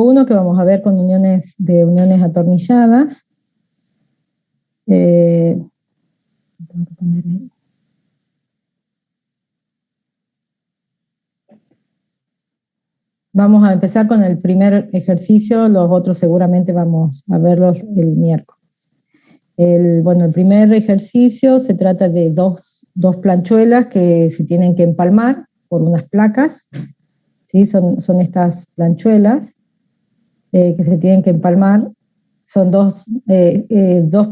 uno que vamos a ver con uniones atornilladas. Vamos a empezar con el primer ejercicio, los otros seguramente vamos a verlos el miércoles. El primer ejercicio se trata de dos planchuelas que se tienen que empalmar por unas placas, ¿sí? Son estas planchuelas que se tienen que empalmar. Son dos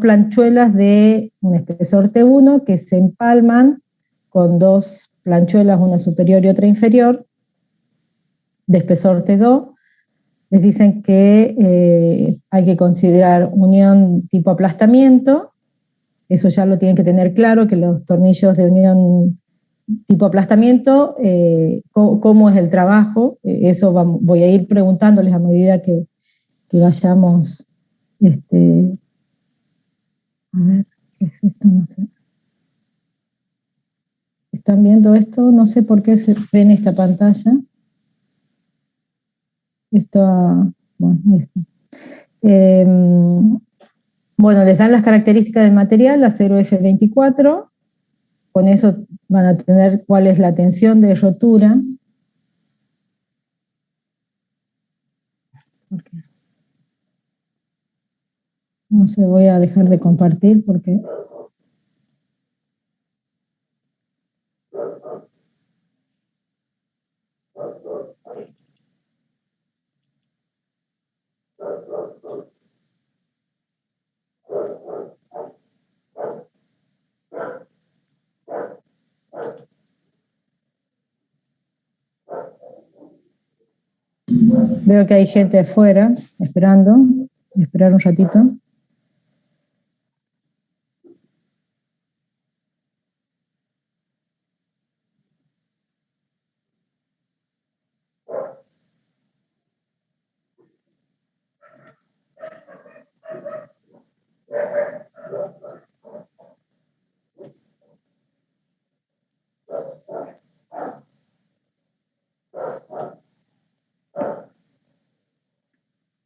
planchuelas de un espesor T1 que se empalman con dos planchuelas, una superior y otra inferior, de espesor T2. Les dicen que hay que considerar unión tipo aplastamiento. Eso ya lo tienen que tener claro, que los tornillos de unión tipo aplastamiento, cómo es el trabajo. Eso voy a ir preguntándoles a medida que vayamos. A ver, ¿qué es esto? No sé. ¿Están viendo esto? No sé por qué se ve en esta pantalla. Bueno, les dan las características del material, acero F24, con eso van a tener cuál es la tensión de rotura. No sé, voy a dejar de compartir porque... Veo que hay gente afuera esperando. Voy a esperar un ratito.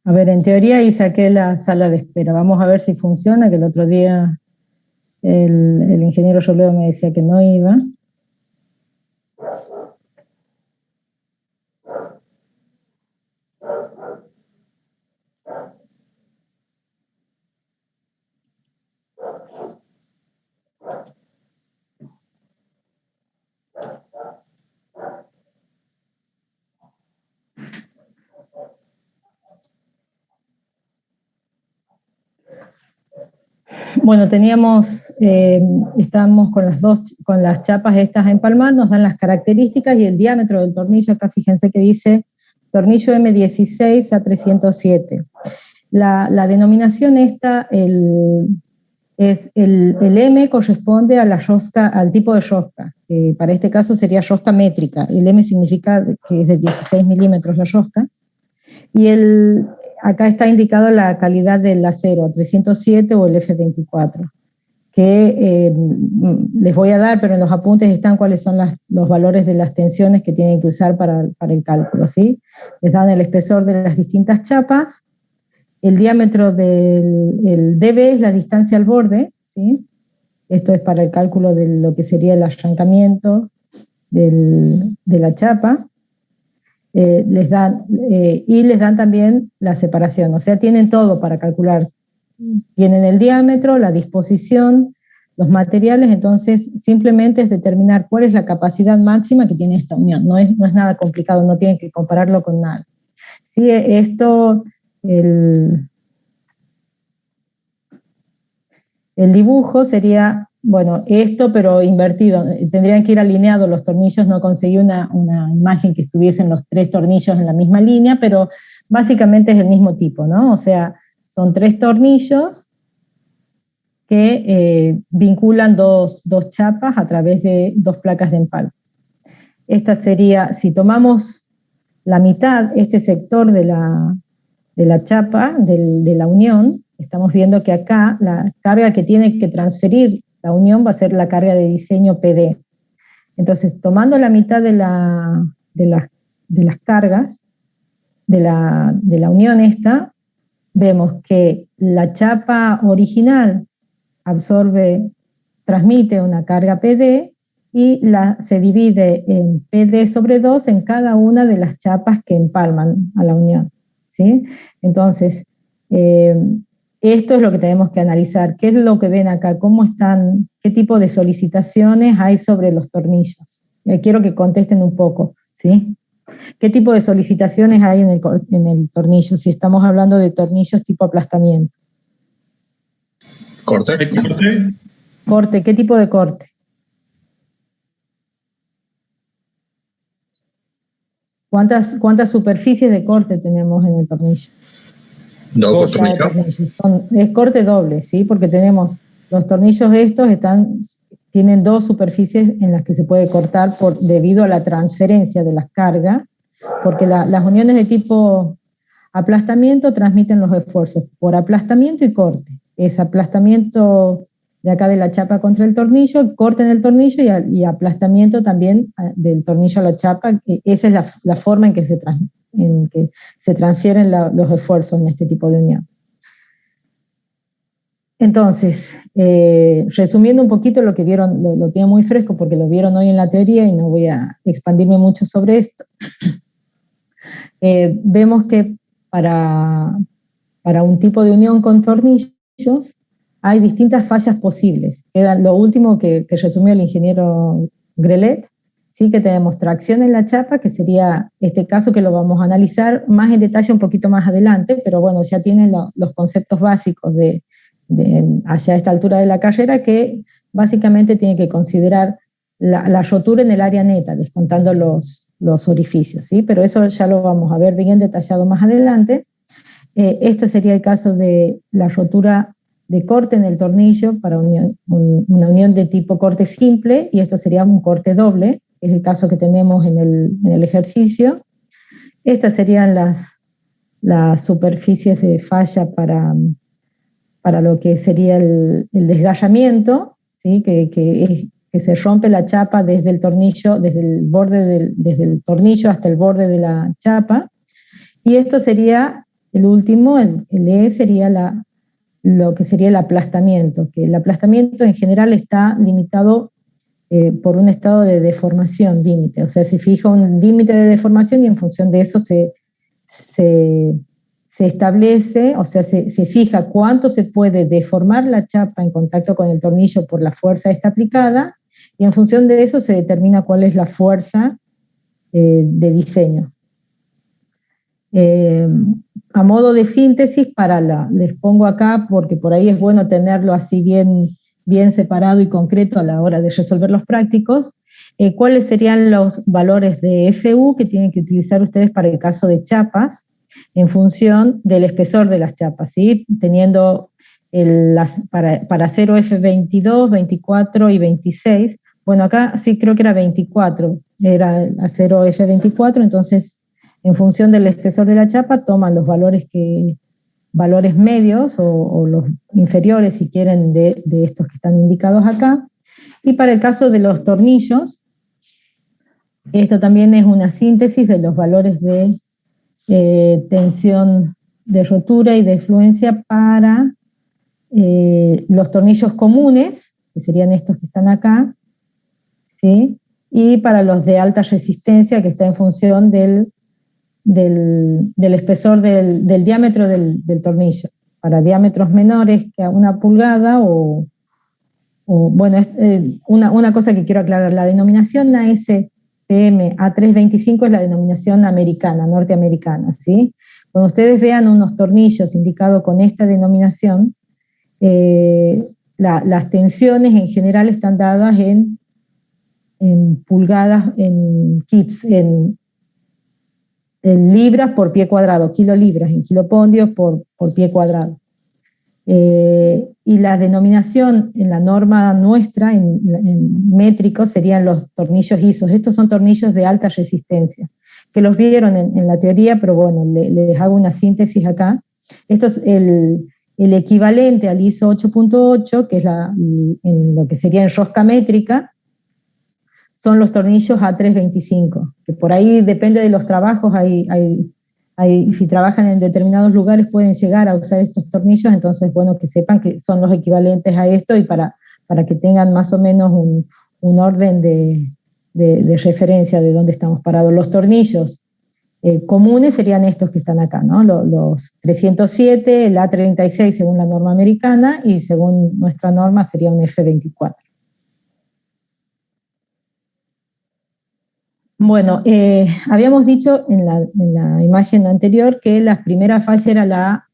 A ver, en teoría ahí saqué la sala de espera. Vamos a ver si funciona, que el otro día el ingeniero Robledo me decía que no iba. Bueno, estábamos con las chapas estas a empalmar, nos dan las características y el diámetro del tornillo. Acá fíjense que dice tornillo M16 a 307. La denominación esta, el M corresponde a la rosca, al tipo de rosca, que para este caso sería rosca métrica. El M significa que es de 16 milímetros la rosca. Y acá está indicado la calidad del acero, 307 o el F24, que les voy a dar, pero en los apuntes están cuáles son los valores de las tensiones que tienen que usar para el cálculo, ¿sí? Les dan el espesor de las distintas chapas, el diámetro del DB es la distancia al borde, ¿sí? Esto es para el cálculo de lo que sería el arrancamiento de la chapa. Les dan también la separación, o sea, tienen todo para calcular. Tienen el diámetro, la disposición, los materiales, entonces simplemente es determinar cuál es la capacidad máxima que tiene esta unión. No es nada complicado, no tienen que compararlo con nada. Sí, el dibujo sería, esto pero invertido. Tendrían que ir alineados los tornillos. No conseguí una imagen que estuviesen los tres tornillos en la misma línea, pero básicamente es el mismo tipo, ¿no? O sea, son tres tornillos que vinculan dos chapas a través de dos placas de empalme. Esta sería, si tomamos la mitad, este sector de la chapa, de la unión, estamos viendo que acá la carga que tiene que transferir la unión va a ser la carga de diseño PD. Entonces, tomando la mitad de las cargas, de la unión esta, vemos que la chapa original transmite una carga PD y se divide en PD sobre 2 en cada una de las chapas que empalman a la unión, ¿sí? Entonces, esto es lo que tenemos que analizar. ¿Qué es lo que ven acá? ¿Cómo están? ¿Qué tipo de solicitaciones hay sobre los tornillos? Quiero que contesten un poco, ¿sí? ¿Qué tipo de solicitaciones hay en el tornillo? Si estamos hablando de tornillos tipo aplastamiento. Corte. Corte, ¿qué tipo de corte? ¿Cuántas superficies de corte tenemos en el tornillo? Dos tornillos. Es corte doble, ¿sí? Porque tenemos los tornillos estos tienen dos superficies en las que se puede cortar debido a la transferencia de las cargas, porque las uniones de tipo aplastamiento transmiten los esfuerzos por aplastamiento y corte. Es aplastamiento de acá de la chapa contra el tornillo, corte en el tornillo y aplastamiento también del tornillo a la chapa. Esa es la forma en que se transfieren los esfuerzos en este tipo de unión. Entonces, resumiendo un poquito lo que vieron, lo tienen muy fresco porque lo vieron hoy en la teoría y no voy a expandirme mucho sobre esto. Vemos que para un tipo de unión con tornillos hay distintas fallas posibles. Lo último que resumió el ingeniero Grelet, sí, que tenemos tracción en la chapa, que sería este caso que lo vamos a analizar más en detalle un poquito más adelante, pero bueno, ya tienen los conceptos básicos hacia esta altura de la carrera, que básicamente tiene que considerar la rotura en el área neta, descontando los orificios, ¿sí? Pero eso ya lo vamos a ver bien detallado más adelante. Este sería el caso de la rotura de corte en el tornillo para una unión de tipo corte simple, y esto sería un corte doble, que es el caso que tenemos en el ejercicio. Estas serían las superficies de falla para lo que sería el desgarramiento, ¿sí? que se rompe la chapa desde el tornillo, desde el tornillo hasta el borde de la chapa. Y esto sería el último, el E sería lo que sería el aplastamiento, que el aplastamiento en general está limitado por un estado de deformación límite, o sea, se fija un límite de deformación y en función de eso se establece, o sea, se fija cuánto se puede deformar la chapa en contacto con el tornillo por la fuerza esta aplicada, y en función de eso se determina cuál es la fuerza de diseño. A modo de síntesis, les pongo acá porque por ahí es bueno tenerlo así bien separado y concreto a la hora de resolver los prácticos. ¿Cuáles serían los valores de FU que tienen que utilizar ustedes para el caso de chapas en función del espesor de las chapas, ¿sí? Teniendo para 0F22, 24 y 26, bueno, acá sí creo que era 24, era a 0F24, entonces en función del espesor de la chapa toman los valores medios o los inferiores, si quieren, de estos que están indicados acá. Y para el caso de los tornillos, esto también es una síntesis de los valores de tensión de rotura y de fluencia para los tornillos comunes, que serían estos que están acá, ¿sí? Y para los de alta resistencia, que está en función del espesor del diámetro del tornillo. Para diámetros menores que a 1 pulgada bueno, una cosa que quiero aclarar, la denominación ASTM A325 es la denominación americana, norteamericana, ¿sí? Cuando ustedes vean unos tornillos indicados con esta denominación, las tensiones en general están dadas en pulgadas, en kips, en libras por pie cuadrado, kilolibras, en kilopondios por pie cuadrado. Y la denominación en la norma nuestra, en métrico, serían los tornillos ISO. Estos son tornillos de alta resistencia, que los vieron en la teoría, pero bueno, les hago una síntesis acá. Esto es el equivalente al ISO 8.8, que es en lo que sería en rosca métrica, son los tornillos A325, que por ahí depende de los trabajos, hay si trabajan en determinados lugares pueden llegar a usar estos tornillos, entonces, bueno, que sepan que son los equivalentes a esto y para que tengan más o menos un orden de referencia de dónde estamos parados. Los tornillos comunes serían estos que están acá, ¿no? Los 307, el A36 según la norma americana, y según nuestra norma sería un F24. Bueno, habíamos dicho en la imagen anterior que la primera falla era la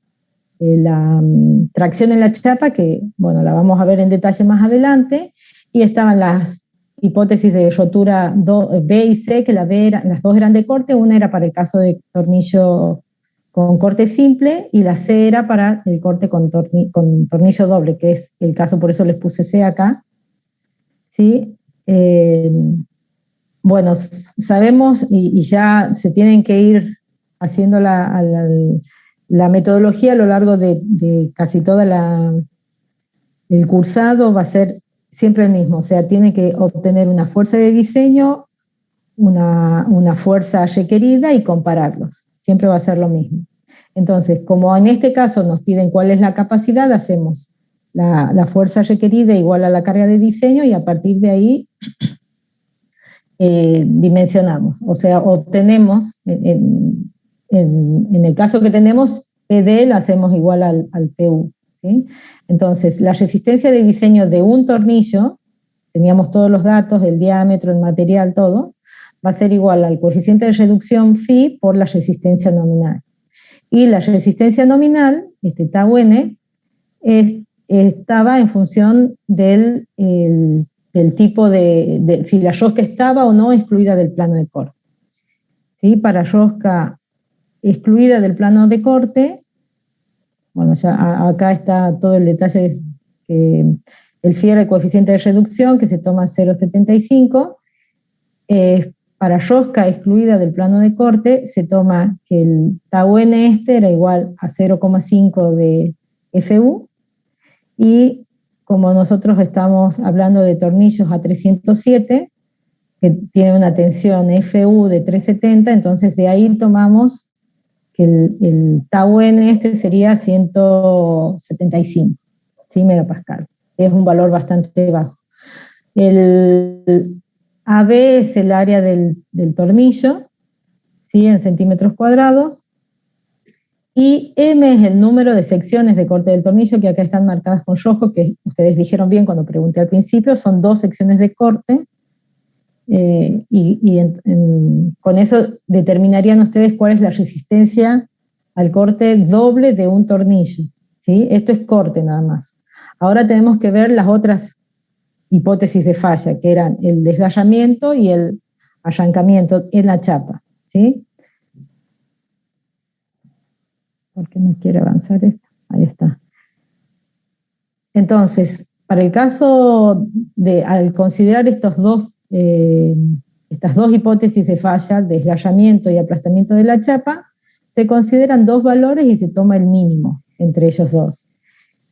tracción en la chapa, que bueno, la vamos a ver en detalle más adelante, y estaban las hipótesis de rotura B y C, que las dos eran de corte. Una era para el caso de tornillo con corte simple, y la C era para el corte con tornillo doble, que es el caso, por eso les puse C acá. ¿Sí? Bueno, sabemos, y ya se tienen que ir haciendo la metodología a lo largo de casi toda el cursado, va a ser siempre el mismo, o sea, tiene que obtener una fuerza de diseño, una fuerza requerida y compararlos, siempre va a ser lo mismo. Entonces, como en este caso nos piden cuál es la capacidad, hacemos la fuerza requerida igual a la carga de diseño, y a partir de ahí dimensionamos, o sea, obtenemos, en el caso que tenemos, PD lo hacemos igual al PU, ¿sí? Entonces, la resistencia de diseño de un tornillo, teníamos todos los datos, el diámetro, el material, todo, va a ser igual al coeficiente de reducción phi por la resistencia nominal. Y la resistencia nominal, tau n, estaba en función del tipo de si la rosca estaba o no excluida del plano de corte. ¿Sí? Para rosca excluida del plano de corte, bueno, ya acá está todo el detalle, el phi era el coeficiente de reducción, que se toma 0,75. Para rosca excluida del plano de corte, se toma que el tau n era igual a 0,5 de FU, y como nosotros estamos hablando de tornillos A307, que tiene una tensión FU de 370, entonces de ahí tomamos que el tau n sería 175, ¿sí? Megapascal. Es un valor bastante bajo. El AB es el área del tornillo, ¿sí? En centímetros cuadrados, y M es el número de secciones de corte del tornillo, que acá están marcadas con rojo, que ustedes dijeron bien cuando pregunté al principio, son 2 secciones de corte, con eso determinarían ustedes cuál es la resistencia al corte doble de un tornillo, ¿sí? Esto es corte nada más. Ahora tenemos que ver las otras hipótesis de falla, que eran el desgallamiento y el arrancamiento en la chapa, ¿sí? ¿Por qué no quiere avanzar esto? Ahí está. Entonces, para el caso al considerar estas dos hipótesis de falla, desgallamiento y aplastamiento de la chapa, se consideran 2 valores y se toma el mínimo entre ellos dos.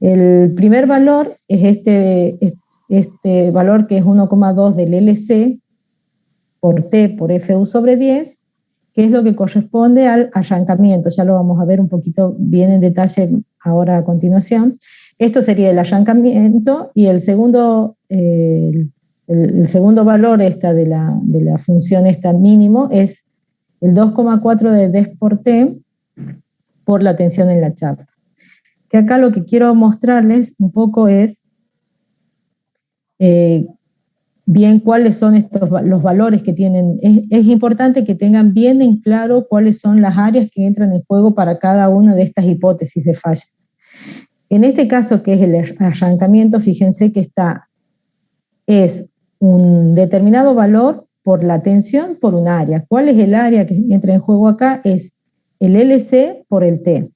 El primer valor es este valor, que es 1,2 del LC por T por FU sobre 10, que es lo que corresponde al arrancamiento. Ya lo vamos a ver un poquito bien en detalle ahora a continuación. Esto sería el arrancamiento, y el segundo valor de la función mínimo es el 2,4 de Des por T por la tensión en la chapa. Que acá lo que quiero mostrarles un poco es bien cuáles son los valores que tienen. Es importante que tengan bien en claro cuáles son las áreas que entran en juego para cada una de estas hipótesis de falla. En este caso, que es el arrancamiento, fíjense que es un determinado valor por la tensión por un área. ¿Cuál es el área que entra en juego acá? Es el LC por el T.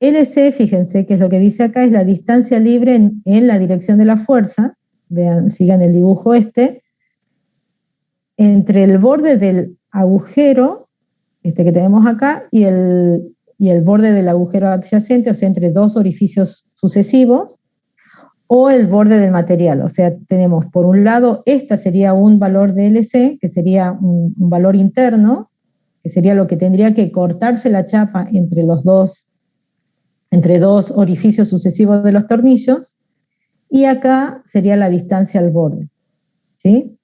LC, fíjense que es lo que dice acá, es la distancia libre en la dirección de la fuerza. Vean, sigan el dibujo entre el borde del agujero, que tenemos acá, y el borde del agujero adyacente, o sea, entre 2 orificios sucesivos, o el borde del material. O sea, tenemos por un lado, sería un valor de LC, que sería un valor interno, que sería lo que tendría que cortarse la chapa entre dos orificios sucesivos de los tornillos, y acá sería la distancia al borde, ¿sí?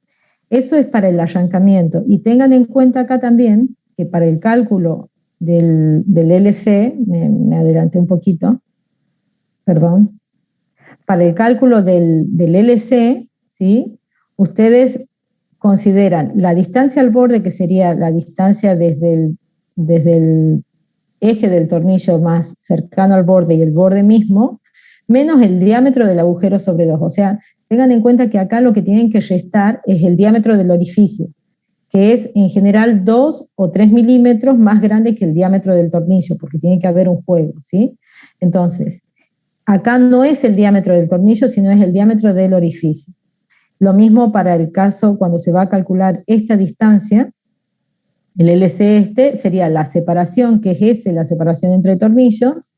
Eso es para el arrancamiento, y tengan en cuenta acá también que para el cálculo del LC, me adelanté un poquito, perdón, para el cálculo del LC, ¿sí? Ustedes consideran la distancia al borde, que sería la distancia desde el eje del tornillo más cercano al borde y el borde mismo, menos el diámetro del agujero sobre 2. O sea, tengan en cuenta que acá lo que tienen que restar es el diámetro del orificio, que es en general 2 o 3 milímetros más grande que el diámetro del tornillo, porque tiene que haber un juego, ¿sí? Entonces, acá no es el diámetro del tornillo, sino es el diámetro del orificio. Lo mismo para el caso cuando se va a calcular esta distancia, el LC sería la separación, que es S, la separación entre tornillos,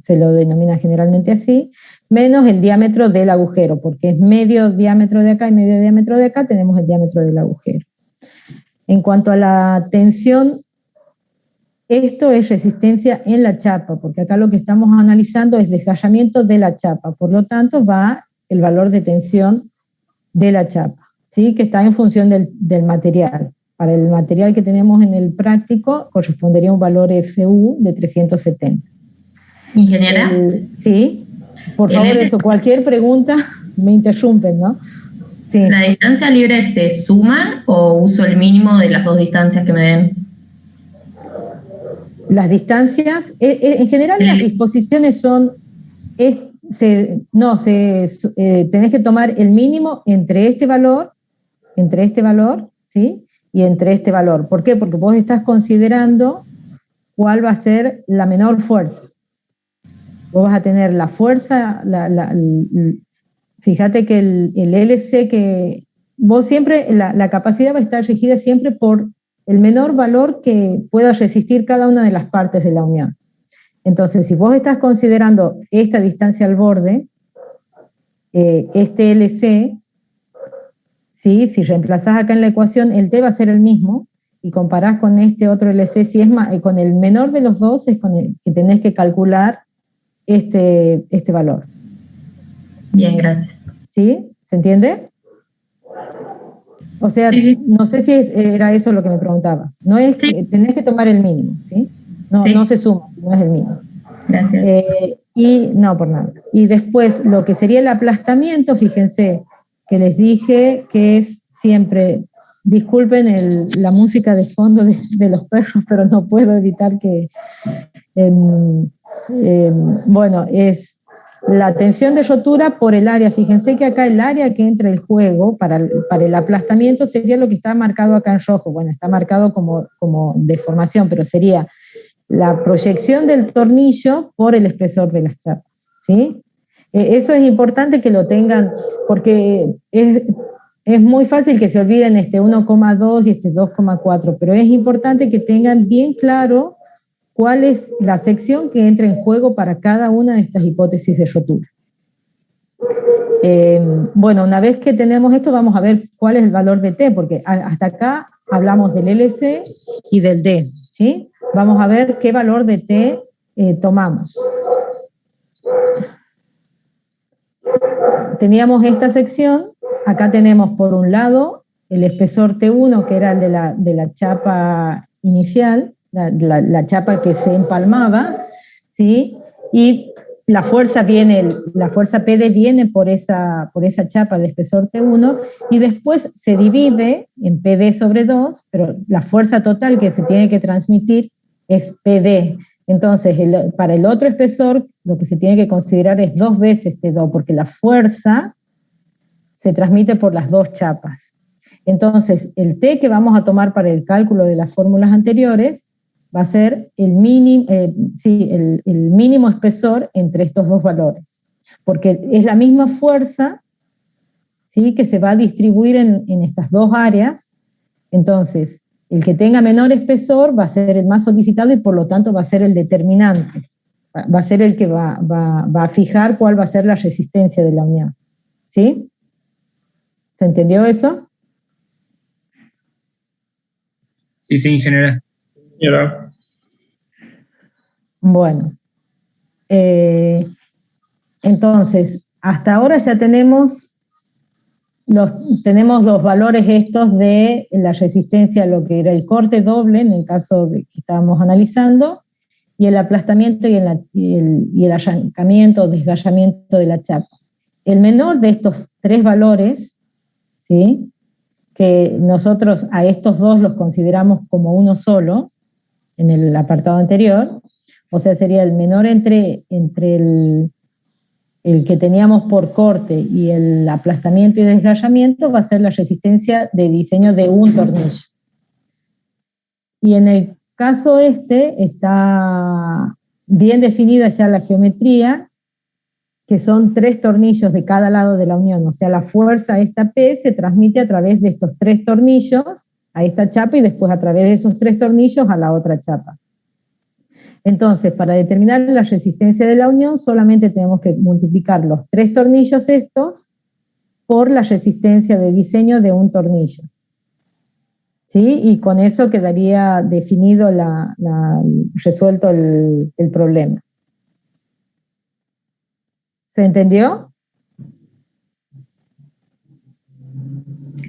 se lo denomina generalmente así, menos el diámetro del agujero, porque es medio diámetro de acá y medio diámetro de acá, tenemos el diámetro del agujero. En cuanto a la tensión, esto es resistencia en la chapa, porque acá lo que estamos analizando es desgallamiento de la chapa, por lo tanto va el valor de tensión de la chapa, ¿sí? Que está en función del material. Para el material que tenemos en el práctico correspondería un valor FU de 370. ¿Ingeniera? Sí, por favor, eso, cualquier pregunta me interrumpen, ¿no? Sí. ¿La distancia libre se suma o uso el mínimo de las dos distancias que me den? Las distancias, en general las disposiciones son, tenés que tomar el mínimo entre este valor, ¿sí? Y entre este valor. ¿Por qué? Porque vos estás considerando cuál va a ser la menor fuerza. Vos vas a tener la fuerza, fíjate que el LC, que vos siempre, la capacidad va a estar regida siempre por el menor valor que pueda resistir cada una de las partes de la unión. Entonces, si vos estás considerando esta distancia al borde, este LC, ¿sí? Si reemplazás acá en la ecuación, el T va a ser el mismo, y comparás con este otro LC, si es con el menor de los dos, es con el que tenés que calcular este valor. Bien, gracias. ¿Sí? ¿Se entiende? O sea, sí. No sé si era eso lo que me preguntabas. No es sí. que tenés que tomar el mínimo, ¿sí? No, sí. No se suma, sino es el mínimo. Gracias. Y no, por nada. Y después, lo que sería el aplastamiento, fíjense que les dije que es siempre, disculpen la música de fondo de los perros, pero no puedo evitar que, bueno, es la tensión de rotura por el área. Fíjense que acá el área que entra el juego para el aplastamiento sería lo que está marcado acá en rojo. Bueno, está marcado como deformación, pero sería la proyección del tornillo por el espesor de las chapas, ¿sí? Eso es importante que lo tengan, porque es muy fácil que se olviden este 1,2 y este 2,4, pero es importante que tengan bien claro cuál es la sección que entra en juego para cada una de estas hipótesis de rotura. Bueno, una vez que tenemos esto, vamos a ver cuál es el valor de T, porque hasta acá hablamos del LC y del D, ¿sí? Vamos a ver qué valor de T tomamos. Teníamos esta sección, acá tenemos por un lado el espesor T1, que era el de la chapa inicial, la chapa que se empalmaba, ¿sí? Y la fuerza PD viene por esa chapa de espesor T1, y después se divide en PD sobre 2, pero la fuerza total que se tiene que transmitir es PD. Entonces, para el otro espesor, lo que se tiene que considerar es 2 veces T2, porque la fuerza se transmite por las dos chapas. Entonces, el T que vamos a tomar para el cálculo de las fórmulas anteriores va a ser el mínimo espesor entre estos dos valores, porque es la misma fuerza, ¿sí?, que se va a distribuir en estas dos áreas. Entonces, el que tenga menor espesor va a ser el más solicitado y por lo tanto va a ser el determinante, va a ser el que va a fijar cuál va a ser la resistencia de la unión. ¿Sí? ¿Se entendió eso? Sí, ingeniera. señora. Bueno, entonces, hasta ahora ya tenemos los valores estos de la resistencia a lo que era el corte doble, en el caso de que estábamos analizando, y el aplastamiento y el arrancamiento o desgallamiento de la chapa. El menor de estos tres valores, ¿sí?, que nosotros a estos dos los consideramos como uno solo, en el apartado anterior, o sea, sería el menor entre el que teníamos por corte y el aplastamiento y desgallamiento, va a ser la resistencia de diseño de un tornillo. Y en el caso este está bien definida ya la geometría, que son 3 tornillos de cada lado de la unión, o sea, la fuerza esta P se transmite a través de estos 3 tornillos a esta chapa y después a través de esos 3 tornillos a la otra chapa. Entonces, para determinar la resistencia de la unión, solamente tenemos que multiplicar los 3 tornillos estos por la resistencia de diseño de un tornillo. ¿Sí? Y con eso quedaría definido, resuelto el problema. ¿Se entendió?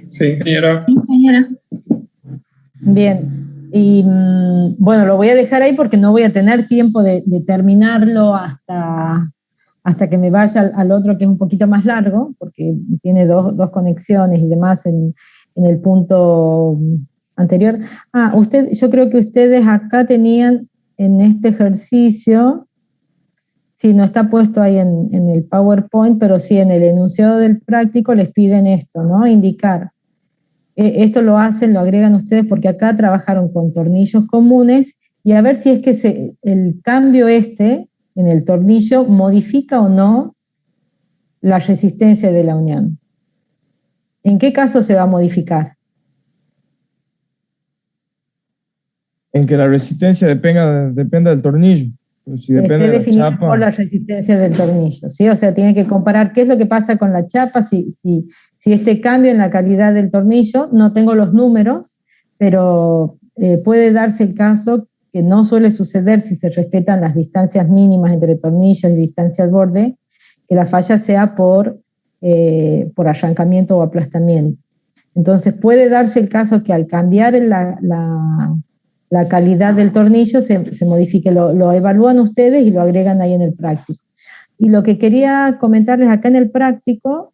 Sí, señora. Sí, señora. Bien. Y bueno, lo voy a dejar ahí porque no voy a tener tiempo de terminarlo hasta que me vaya al otro, que es un poquito más largo, porque tiene dos conexiones y demás en el punto anterior. Yo creo que ustedes acá tenían en este ejercicio, sí, no está puesto ahí en el PowerPoint, pero sí en el enunciado del práctico les piden esto, ¿no? Indicar. Esto lo agregan ustedes porque acá trabajaron con tornillos comunes y a ver si es que el cambio en el tornillo modifica o no la resistencia de la unión. ¿En qué caso se va a modificar? En que la resistencia dependa del tornillo. Pero si depende de la definida chapa, por la resistencia del tornillo, ¿sí? O sea, tiene que comparar qué es lo que pasa con la chapa, si este cambio en la calidad del tornillo, no tengo los números, pero puede darse el caso que no suele suceder si se respetan las distancias mínimas entre tornillos y distancia al borde, que la falla sea por arrancamiento o aplastamiento. Entonces puede darse el caso que al cambiar la calidad del tornillo se modifique, lo evalúan ustedes y lo agregan ahí en el práctico. Y lo que quería comentarles acá en el práctico,